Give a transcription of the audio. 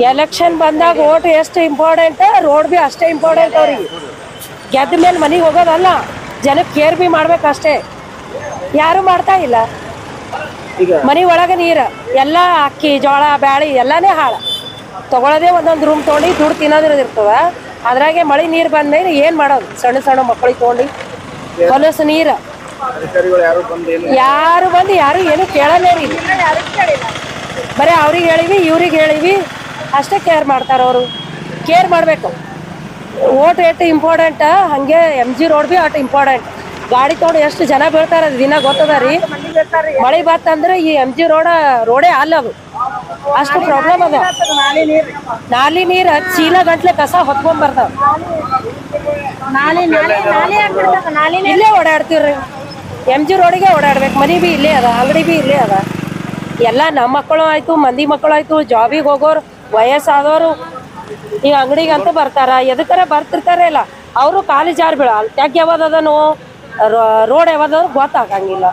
Election ಬಂದಾಗ vote ಎಷ್ಟು important, road B ಅಷ್ಟೇ ಇಂಪಾರ್ಟೆಂಟ್. ಅವ್ರಿಗೆ ಗೆದ್ದ ಮೇಲೆ ಮನೆಗೆ ಹೋಗೋದಲ್ಲ, ಜನಕ್ಕೆ ಕೇರ್ ಬಿ ಮಾಡ್ಬೇಕಷ್ಟೇ. ಯಾರು ಮಾಡ್ತಾ ಇಲ್ಲ. ಮನೆ ಒಳಗೆ ನೀರು ಎಲ್ಲ ಅಕ್ಕಿ ಜೋಳ ಬ್ಯಾಳಿ ಎಲ್ಲಾನೇ ಹಾಳು. ತಗೊಳ್ಳೋದೇ ಒಂದೊಂದು ರೂಮ್ ತೊಗೊಂಡು ದುಡ್ಡು ತಿನ್ನೋದಿರ್ತದ. ಅದ್ರಾಗೆ ಮಳೆ ನೀರು ಬಂದ್ಮೇಲೆ ಏನು ಮಾಡೋದು? ಸಣ್ಣ ಸಣ್ಣ ಮಕ್ಕಳಿಗೆ ತೊಗೊಂಡು ಹೊಲಸು ನೀರು ಯಾರು ಬಂದು ಯಾರು ಏನು ಕೇಳಲ್ಲೇ ರೀ. ಬರೀ ಅವ್ರಿಗೆ ಹೇಳಿವಿ ಇವ್ರಿಗೆ ಹೇಳಿವಿ ಅಷ್ಟೇ ಕೇರ್ ಮಾಡ್ತಾರೆ. ಅವರು ಕೇರ್ ಮಾಡಬೇಕು. ಓಟ್ ಎಷ್ಟು ಇಂಪಾರ್ಟೆಂಟ್ ಹಂಗೆ MG ರೋಡ್ ಬಿ ಅಷ್ಟು ಇಂಪಾರ್ಟೆಂಟ್. ಗಾಡಿ ತೊಗೊಂಡು ಎಷ್ಟು ಜನ ಬೀಳ್ತಾರೆ ದಿನ ಗೊತ್ತದ ರೀ. ಮಳೆ ಬತ್ತಂದ್ರೆ ಈ MG ರೋಡೇ ಅಲ್ಲದು. ಅಷ್ಟು ಪ್ರಾಬ್ಲಮ್ ಅದ. ನಾಲಿ ನೀರು ಚೀಲ ಗಂಟ್ಲೆ ಕಸ ಹೊತ್ಕೊಂಡ್ ಬರ್ತಾವ. ಇಲ್ಲೇ ಓಡಾಡ್ತೀವ್ರಿ. MG ರೋಡಿಗೆ ಓಡಾಡ್ಬೇಕು. ಮನಿ ಬಿ ಇಲ್ಲೇ ಅದ, ಅಂಗಡಿ ಬಿ ಇಲ್ಲೇ ಅದ. ಎಲ್ಲ ನಮ್ಮ ಮಕ್ಕಳು ಆಯ್ತು, ಮಂದಿ ಮಕ್ಕಳು ಆಯ್ತು, ಜಾಬಿಗೆ ಹೋಗೋರು, ವಯಸ್ಸಾದವರು ಈಗ ಅಂಗಡಿಗಂತೂ ಬರ್ತಾರ. ಎದಕ್ಕಾರ ಬರ್ತಿರ್ತಾರೆ ಇಲ್ಲ, ಅವರು ಖಾಲಿ ಜಾರ್ ಬೀಳ ಟ್ಯಾಗ್ ಯಾವ್ದದನು ರೋಡ್ ಯಾವ್ದು ಗೊತ್ತಾಗಂಗಿಲ್ಲ.